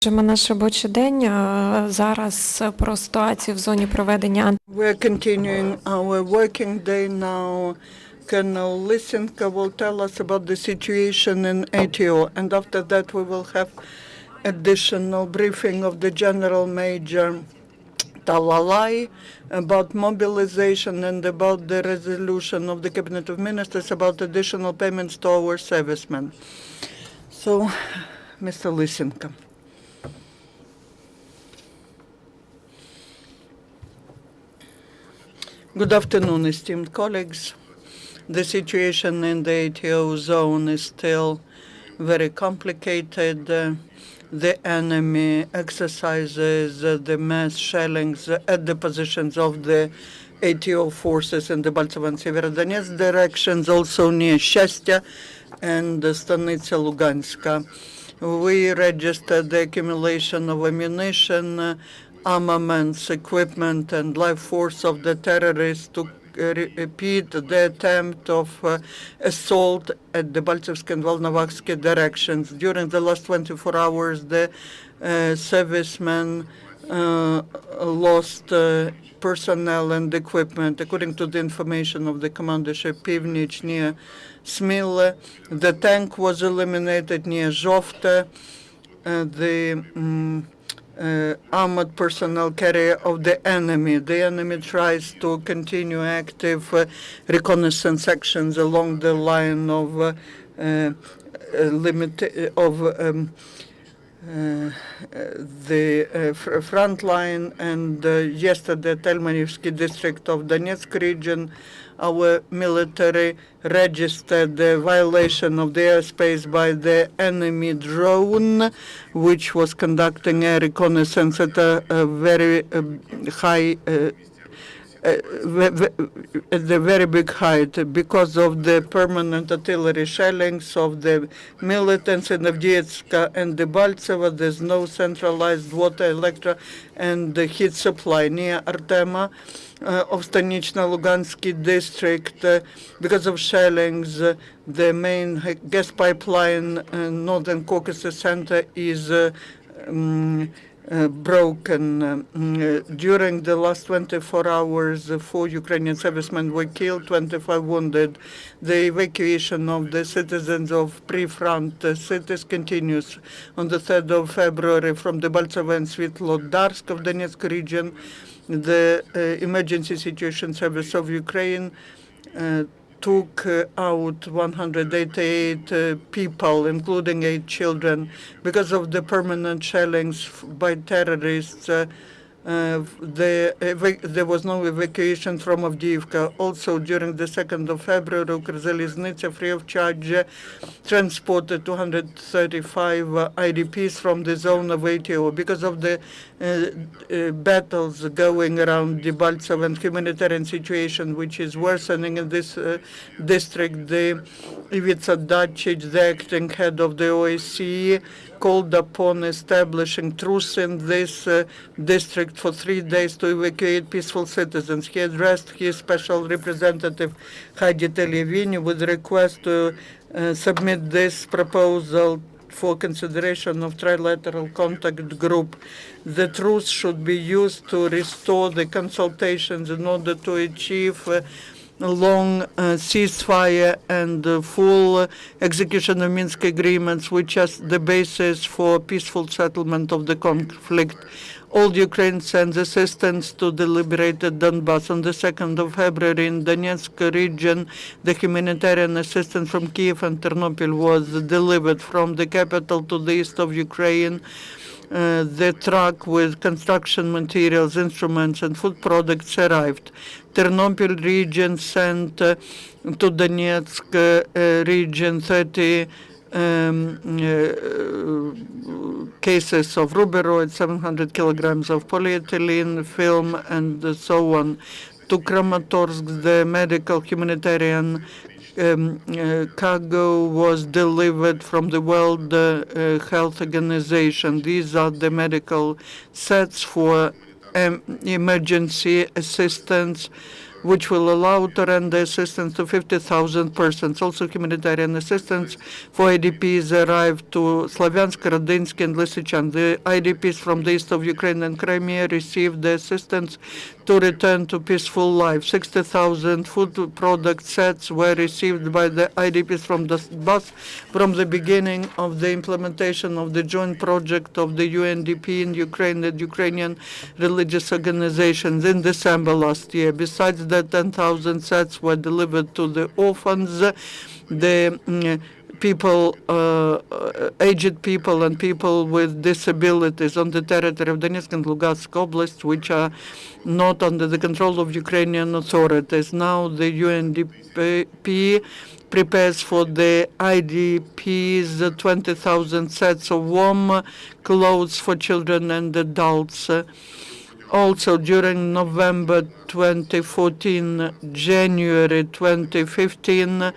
Наш робочий день зараз про ситуацію в зоні проведення. We're continuing our working day now. Colonel Lysenko will tell us about the situation in ATO, and after that we will have additional briefing of the General Major Talalay about mobilization and about the resolution of the Cabinet of Ministers about additional payments to our servicemen. So, Mr. Lysenko. Good afternoon, esteemed colleagues. The situation in the ATO zone is still very complicated. The enemy exercises the mass shellings at the positions of the ATO forces in the Baltsov and Severodonetsk directions, also near Shestya and Stanitsa Luganska. We registered the accumulation of ammunition, armaments, equipment, and life force of the terrorists to repeat the attempt of assault at the Baltsevsk and Volnovaksk directions. During the last 24 hours, the servicemen lost personnel and equipment. According to the information of the commandership Pivnich near Smil, the tank was eliminated near Zhovta. The armored personnel carrier of the enemy. The enemy tries to continue active reconnaissance actions along the line of the front line, and yesterday Telmanivsky district of Donetsk region, our military registered the violation of the airspace by the enemy drone, which was conducting air reconnaissance at a very high at the very big height. Because of the permanent artillery shellings of the militants in Avdiivka and Debaltseva, there's no centralized water, electric, and the heat supply near Artema of Stanichno-Lugansky district. Because of shellings, the main gas pipeline Northern Caucasus Center is broken. During the last 24 hours, 4 Ukrainian servicemen were killed, 25 wounded. The evacuation of the citizens of pre-front cities continues. On the 3rd of February, from the Baltsov and Svetlodarsk of Donetsk region, the Emergency Situation Service of Ukraine took out 188 people, including 8 children. Because of the permanent shellings by terrorists, there was no evacuation from Avdiivka. Also, during the 2nd of February, Ukrzaliznytsia, free of charge, transported 235 IDPs from the zone of ATO. Because of the battles going around Debaltsov and humanitarian situation, which is worsening in this district, the Ivica Dacic, the acting head of the OSCE, called upon establishing truce in this district for 3 days to evacuate peaceful citizens. He addressed his special representative Hadi Televini with request to submit this proposal for consideration of trilateral contact group. The truce should be used to restore the consultations in order to achieve long ceasefire and full execution of Minsk agreements, which is the basis for peaceful settlement of the conflict. All Ukraine sends assistance to the liberated Donbass. On the 2nd of February in Donetsk region, the humanitarian assistance from Kiev and Ternopil was delivered from the capital to the east of Ukraine. The truck with construction materials, instruments, and food products arrived. Ternopil region sent to Donetsk region 30 cases of ruberoid, 700 kilograms of polyethylene film, and so on. To Kramatorsk, the medical humanitarian cargo was delivered from the World Health Organization. These are the medical sets for emergency assistance which will allow to render assistance to 50,000 persons. Also, humanitarian assistance for IDPs arrived to Slavyansk, Radynsky, and Lysychan. The IDPs from the east of Ukraine and Crimea received the assistance to return to peaceful life. 60,000 food product sets were received by the IDPs from the bus from the beginning of the implementation of the joint project of the UNDP in Ukraine and Ukrainian religious organizations in December last year. Besides that, 10,000 sets were delivered to the orphans, the people, aged people and people with disabilities on the territory of Donetsk and Lugansk Oblast, which are not under the control of Ukrainian authorities. Now the UNDP prepares for the IDPs 20,000 sets of warm clothes for children and adults. Also, during November 2014, January 2015,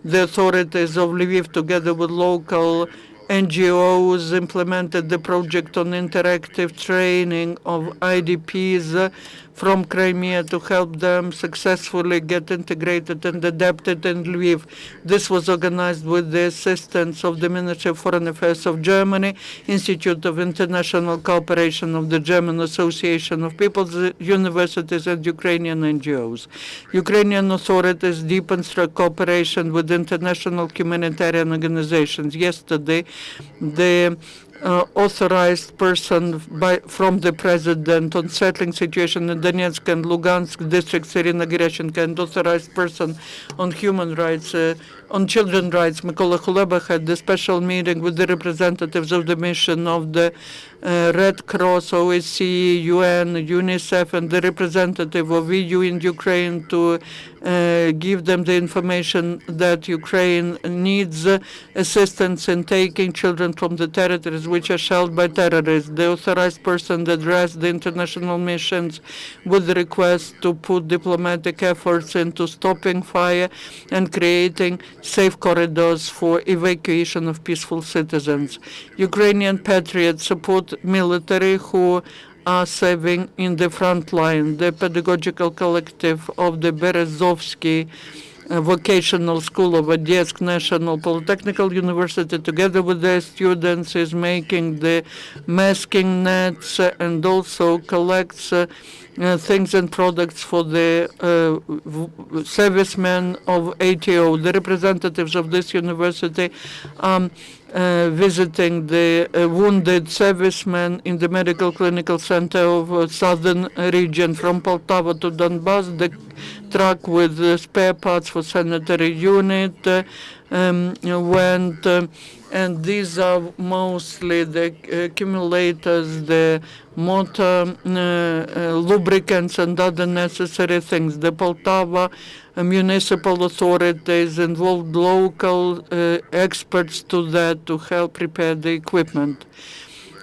the authorities of Lviv, together with local NGOs, implemented the project on interactive training of IDPs from Crimea to help them successfully get integrated and adapted in Lviv. This was organized with the assistance of the Ministry of Foreign Affairs of Germany, Institute of International Cooperation of the German Association of People's Universities, and Ukrainian NGOs. Ukrainian authorities deepened cooperation with international humanitarian organizations. Yesterday, the authorized person from the president on settling situation in Donetsk and Lugansk districts, Irina Gerashchenko, and authorized person on human rights, on children's rights, Mykola Kuleba, had the special meeting with the representatives of the mission of the Red Cross, OSCE, UN, UNICEF, and the representative of EU in Ukraine to give them the information that Ukraine needs assistance in taking children from the territories which are shelled by terrorists. The authorized person addressed the international missions with the request to put diplomatic efforts into stopping fire and creating safe corridors for evacuation of peaceful citizens. Ukrainian patriots support military who are serving in the front line. The pedagogical collective of the Berezovsky Vocational School of Odessa National Polytechnical University, together with their students, is making the masking nets and also collects things and products for the servicemen of ATO. The representatives of this university visiting the wounded servicemen in the medical clinical center of southern region. From Poltava to Donbass, the truck with spare parts for sanitary unit went, and these are mostly the accumulators, the motor lubricants, and other necessary things. The Poltava municipal authorities involved local experts to that to help prepare the equipment.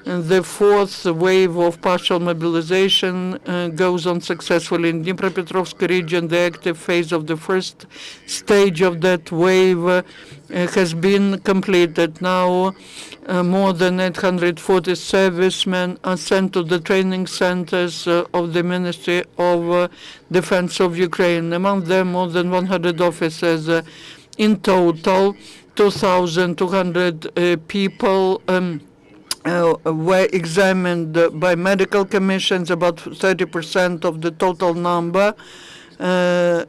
The fourth wave of partial mobilization goes on successfully. In Dnipropetrovsk region, the active phase of the first stage of that wave has been completed. Now, more than 840 servicemen are sent to the training centers of the Ministry of Defense of Ukraine. Among them, more than 100 officers. In total, 2,200 people were examined by medical commissions. About 30% of the total number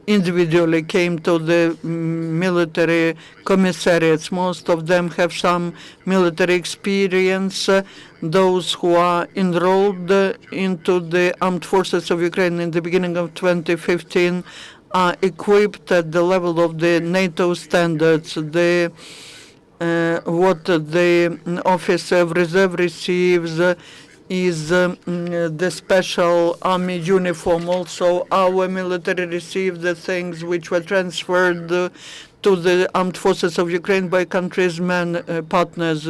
individually came to the military commissariats. Most of them have some military experience. Those who are enrolled into the armed forces of Ukraine in the beginning of 2015 are equipped at the level of the NATO standards. What the officer of reserve receives is the special army uniform. Also, our military received the things which were transferred to the armed forces of Ukraine by countries' partners.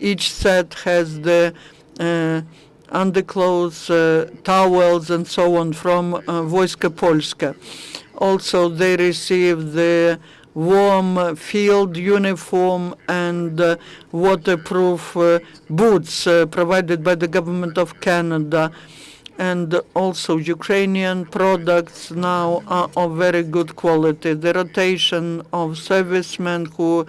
Each set has the underclothes, towels, and so on from Wojska Polska. Also, they received the warm field uniform and waterproof boots provided by the government of Canada. and also Ukrainian products now are of very good quality. The rotation of servicemen who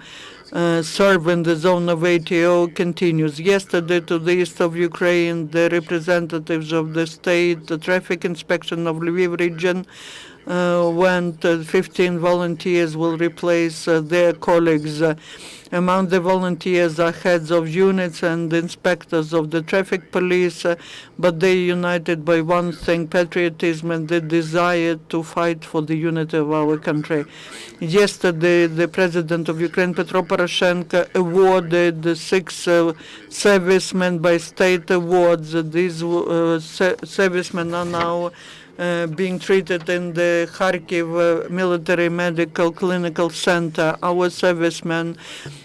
serve in the zone of ATO continues. Yesterday, to the east of Ukraine, the representatives of the state the traffic inspection of Lviv region went. 15 volunteers will replace their colleagues. Among the volunteers are heads of units and inspectors of the traffic police, but they united by one thing, patriotism and the desire to fight for the unity of our country. Yesterday, the president of Ukraine, Petro Poroshenko, awarded 6 servicemen by state awards. These servicemen are now being treated in the Kharkiv Military Medical Clinical Center. Our servicemen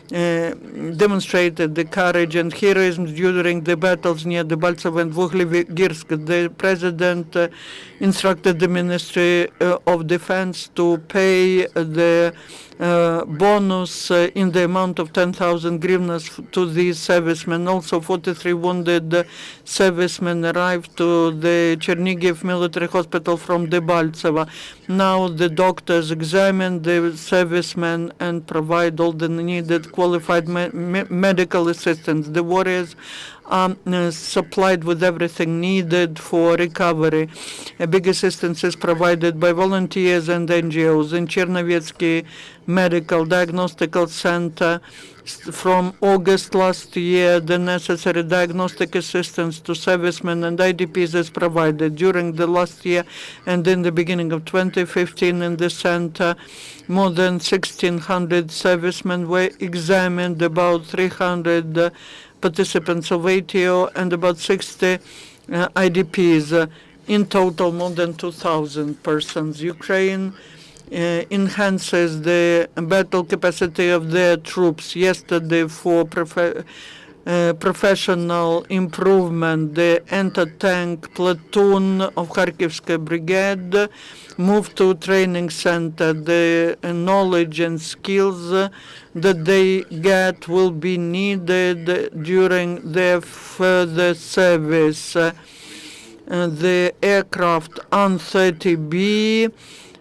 demonstrated the courage and heroism during the battles near Debaltseve and Vuhledvigirsk. The president instructed the Ministry of Defense to pay the bonus in the amount of 10,000 hryvnias to these servicemen. Also, 43 wounded servicemen arrived to the Chernigiv military hospital from Debaltseve. Now the doctors examine the servicemen and provide all the needed qualified medical assistance. The warriors are supplied with everything needed for recovery. A big assistance is provided by volunteers and NGOs. In Chernovetsky Medical Diagnostical Center, from August last year, the necessary diagnostic assistance to servicemen and IDPs is provided. During the last year and in the beginning of 2015 in the center, more than 1,600 servicemen were examined, about 300 participants of ATO and about 60 IDPs. In total, more than 2,000 persons. Ukraine enhances the battle capacity of their troops. Yesterday, for professional improvement, the anti-tank platoon of Kharkivska Brigade moved to training center. The knowledge and skills that they get will be needed during their further service. The aircraft An-30B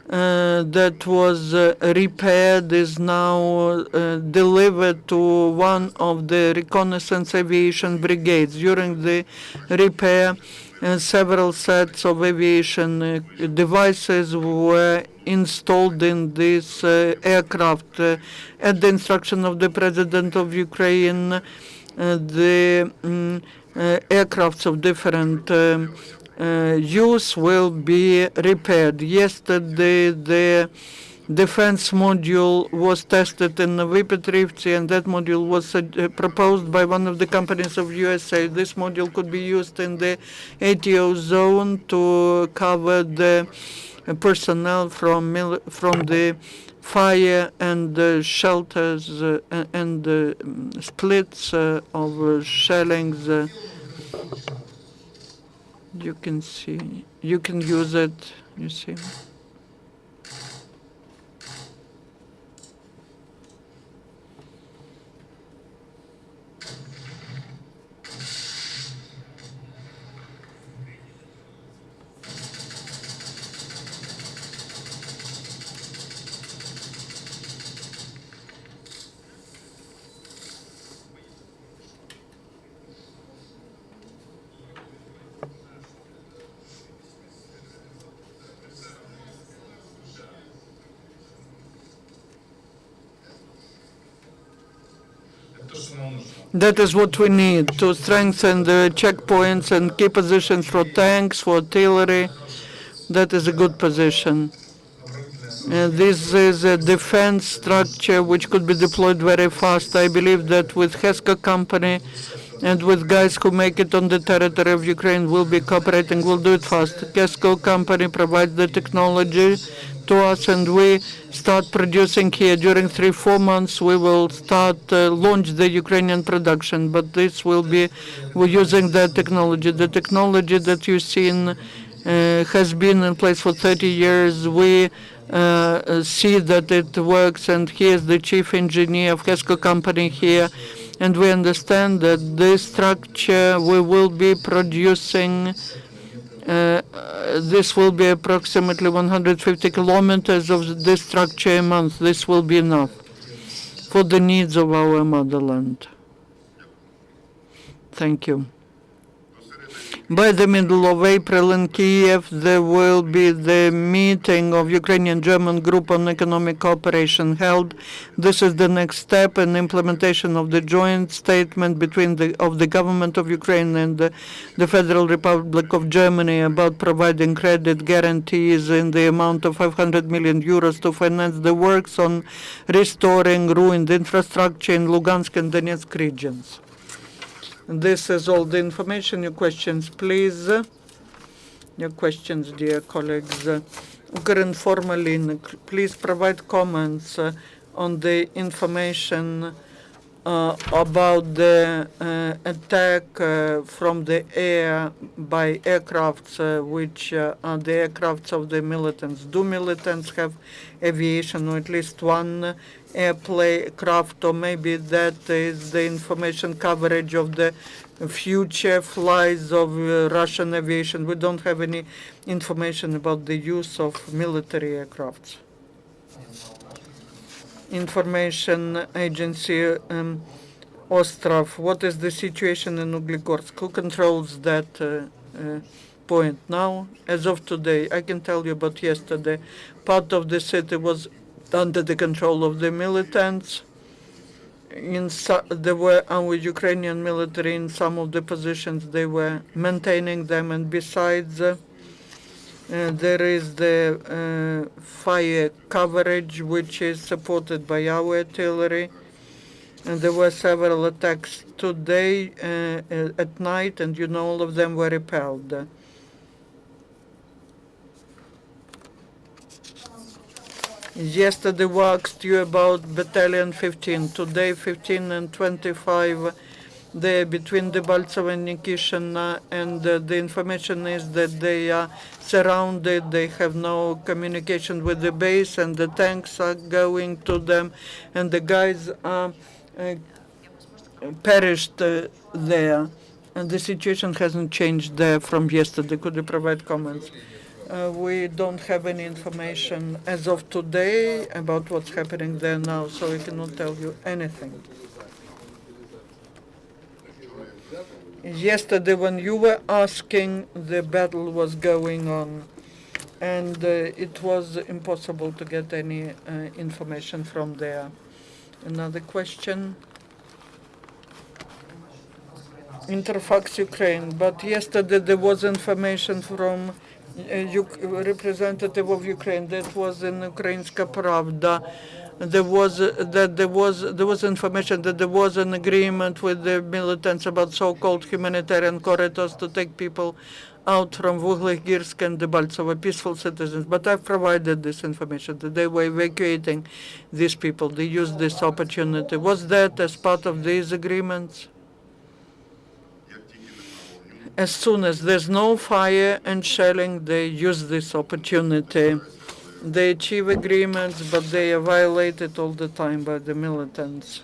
that was repaired is now delivered to one of the reconnaissance aviation brigades. During the repair, several sets of aviation devices were installed in this aircraft. At the instruction of the President of Ukraine, the aircrafts of different use will be repaired. Yesterday, the defense module was tested in Vypetrivtsi, and that module was proposed by one of the companies of USA. This module could be used in the ATO zone to cover the personnel from the fire and shelters and splits of shellings. You can see, you can use it, you see. That is what we need to strengthen the checkpoints and key positions for tanks, for artillery. That is a good position. This is a defense structure which could be deployed very fast. I believe that with Lysenko company and with guys who make it on the territory of Ukraine will be cooperating, will do it fast. Lysenko company provides the technology to us, and we start producing here. During 3-4 months, we will start launch the Ukrainian production, but this will be we're using that technology. The technology that you've seen has been in place for 30 years. We see that it works, and he is the chief engineer of Lysenko company here, and we understand that this structure we will be producing This will be approximately 150 kilometers of this structure a month. This will be enough for the needs of our motherland. Thank you. By the middle of April in Kiev, there will be the meeting of Ukrainian-German Group on Economic Cooperation held. This is the next step in implementation of the joint statement between the government of Ukraine and the Federal Republic of Germany about providing credit guarantees in the amount of 500 million euros to finance the works on restoring ruined infrastructure in Lugansk and Donetsk regions. This is all the information. Your questions, please. Your questions, dear colleagues. Ukrinformalin, please provide comments on the information about the attack from the air by aircrafts, which are the aircrafts of the militants. Do militants have aviation, or at least one aircraft, or maybe that is the information coverage of the future flights of Russian aviation? We don't have any information about the use of military aircrafts. Information agency Ostrov, what is the situation in Uglegorsk? Who controls that point now? As of today, I can tell you about yesterday. Part of the city was under the control of the militants. There were our Ukrainian military in some of the positions. They were maintaining them, and besides, there is the fire coverage, which is supported by our artillery. And there were several attacks today at night, and all of them were repelled. Yesterday we asked you about Battalion 15. Today 15 and 25, they're between Debaltseve and Nikishina, and the information is that they are surrounded. They have no communication with the base, and the tanks are going to them, and the guys are perished there. And the situation hasn't changed there from yesterday. Could you provide comments? We don't have any information as of today about what's happening there now, so we cannot tell you anything. Yesterday, when you were asking, the battle was going on, and it was impossible to get any information from there. Another question? Interfax Ukraine, but yesterday there was information from representative of Ukraine that was in Ukrainska Pravda. There was information that there was an agreement with the militants about so-called humanitarian corridors to take people out from Vuhlegirsk and Debaltseve, peaceful citizens. But I've provided this information that they were evacuating these people. They used this opportunity. Was that as part of these agreements? As soon as there's no fire and shelling, they use this opportunity. They achieve agreements, but they are violated all the time by the militants.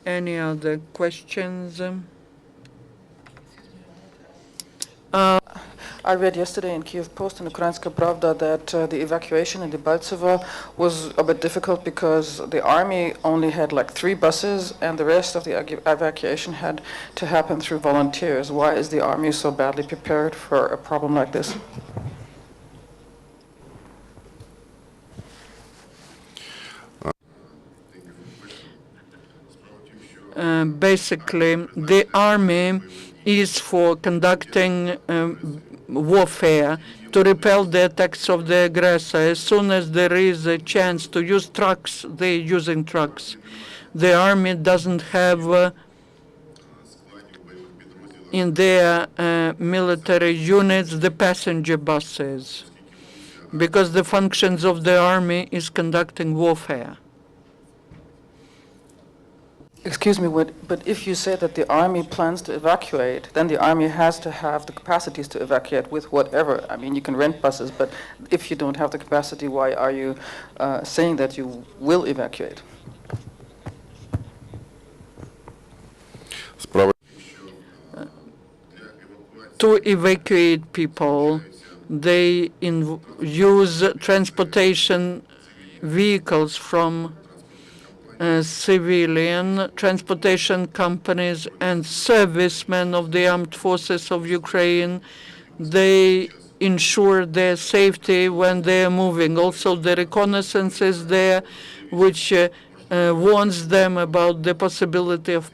Any other questions? I read yesterday in Kiev Post and Ukrainska Pravda that the evacuation in Debaltseve was a bit difficult because the army only had like 3 buses and the rest of the evacuation had to happen through volunteers. Why is the army so badly prepared for a problem like this? Basically, the army is for conducting warfare to repel the attacks of the aggressor. As soon as there is a chance to use trucks, they're using trucks. The army doesn't have in their military units the passenger buses, because the functions of the army is conducting warfare. Excuse me, but if you say that the army plans to evacuate, then the army has to have the capacities to evacuate with whatever. I mean, you can rent buses, but if you don't have the capacity, why are you saying that you will evacuate? to evacuate people. They use transportation vehicles from civilian transportation companies and servicemen of the armed forces of Ukraine. They ensure their safety when they are moving. Also, the reconnaissance is there, which warns them about the possibility of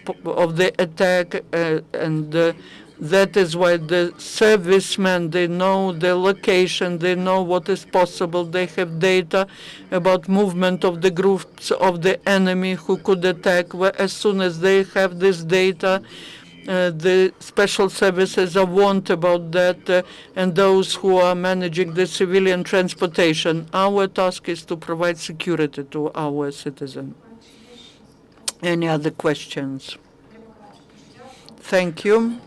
the attack, and that is why the servicemen, they know the location, they know what is possible, they have data about movement of the groups of the enemy who could attack. As soon as they have this data, the special services are warned about that, and those who are managing the civilian transportation. Our task is to provide security to our citizens. Any other questions? Thank you.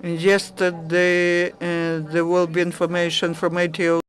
Yesterday, there will be information from ATO